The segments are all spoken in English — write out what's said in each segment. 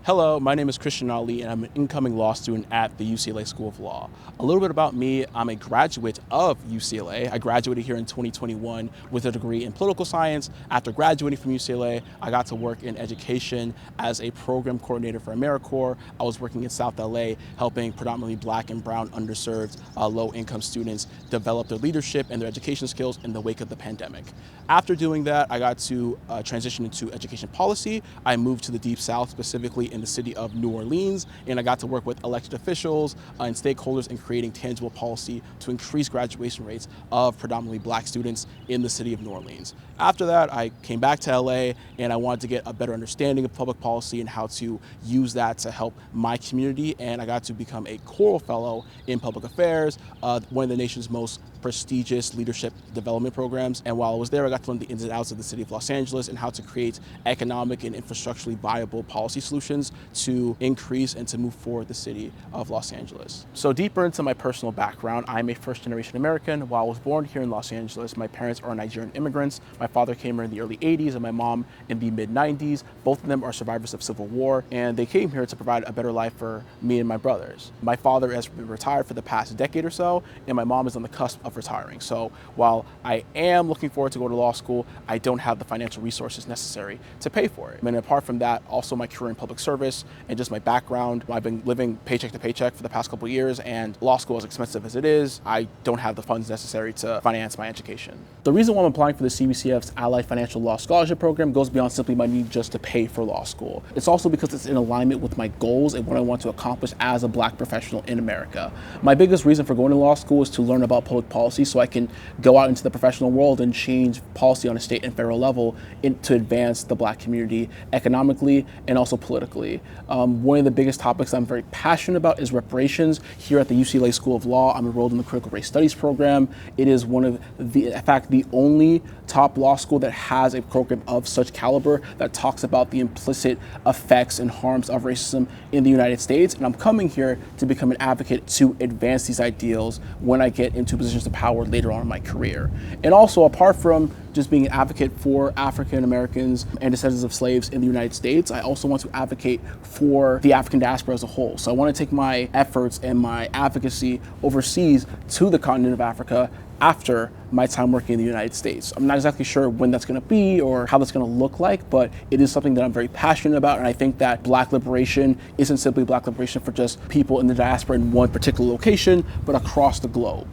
Hello, my name is Christian Ali, and I'm an incoming law student at the UCLA School of Law. A little bit about me: I'm a graduate of UCLA. I graduated here in 2021 with a degree in political science. After graduating from UCLA, I got to work in education as a program coordinator for AmeriCorps. I was working in South LA, helping predominantly Black and brown underserved low-income students develop their leadership and their education skills in the wake of the pandemic. After doing that, I got to transition into education policy. I moved to the Deep South, specifically in the city of New Orleans, and I got to work with elected officials and stakeholders in creating tangible policy to increase graduation rates of predominantly Black students in the city of New Orleans. After that, I came back to LA, and I wanted to get a better understanding of public policy and how to use that to help my community, and I got to become a Choral Fellow in Public Affairs, one of the nation's most prestigious leadership development programs. And while I was there, I got to learn the ins and outs of the city of Los Angeles and how to create economic and infrastructurally viable policy solutions to increase and to move forward the city of Los Angeles. So deeper into my personal background, I'm a first-generation American. While I was born here in Los Angeles, my parents are Nigerian immigrants. My father came here in the early 80s and my mom in the mid-90s. Both of them are survivors of civil war, and they came here to provide a better life for me and my brothers. My father has been retired for the past decade or so, and my mom is on the cusp of retiring. So while I am looking forward to go to law school, I don't have the financial resources necessary to pay for it. And apart from that, also my career in public service and just my background, I've been living paycheck to paycheck for the past couple of years, and law school, as expensive as it is, I don't have the funds necessary to finance my education. The reason why I'm applying for the CBCF's Allied Financial Law Scholarship Program goes beyond simply my need just to pay for law school. It's also because it's in alignment with my goals and what I want to accomplish as a Black professional in America. My biggest reason for going to law school is to learn about public policy so I can go out into the professional world and change policy on a state and federal level to advance the Black community economically and also politically. One of the biggest topics I'm very passionate about is reparations. Here at the UCLA School of Law, I'm enrolled in the Critical Race Studies program. It is one of in fact, the only top law school that has a program of such caliber that talks about the implicit effects and harms of racism in the United States. And I'm coming here to become an advocate to advance these ideals when I get into positions of power later on in my career. And also, apart from just being an advocate for African Americans and descendants of slaves in the United States, I also want to advocate for the African diaspora as a whole. So I want to take my efforts and my advocacy overseas to the continent of Africa after my time working in the United States. I'm not exactly sure when that's going to be or how that's going to look like, but it is something that I'm very passionate about, and I think that Black liberation isn't simply Black liberation for just people in the diaspora in one particular location, but across the globe.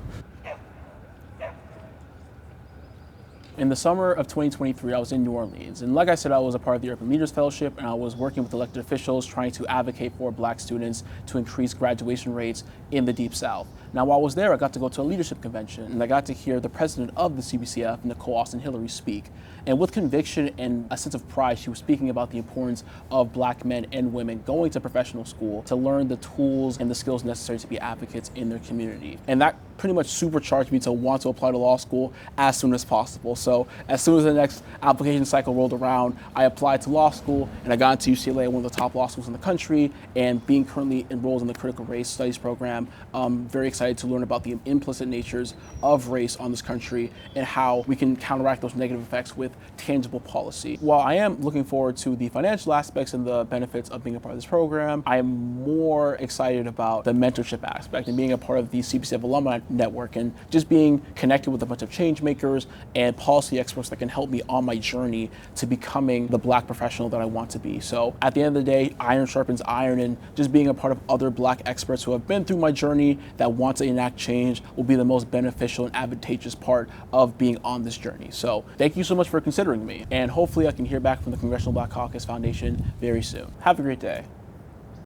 In the summer of 2023, I was in New Orleans, and like I said, I was a part of the Urban Leaders Fellowship, and I was working with elected officials trying to advocate for Black students to increase graduation rates in the Deep South. Now, while I was there, I got to go to a leadership convention, and I got to hear the president of the CBCF, Nicole Austin Hillary, speak. And with conviction and a sense of pride, she was speaking about the importance of Black men and women going to professional school to learn the tools and the skills necessary to be advocates in their community. And that pretty much supercharged me to want to apply to law school as soon as possible. So as soon as the next application cycle rolled around, I applied to law school, and I got into UCLA, one of the top law schools in the country. And being currently enrolled in the Critical Race Studies program, I'm very excited to learn about the implicit natures of race on this country and how we can counteract those negative effects with tangible policy. While I am looking forward to the financial aspects and the benefits of being a part of this program, I am more excited about the mentorship aspect and being a part of the CBCF alumni network and just being connected with a bunch of change makers and policy experts that can help me on my journey to becoming the Black professional that I want to be. So at the end of the day, iron sharpens iron, and just being a part of other Black experts who have been through my journey that want to enact change will be the most beneficial and advantageous part of being on this journey. So thank you so much for considering me, and hopefully I can hear back from the Congressional Black Caucus Foundation very soon. Have a great day.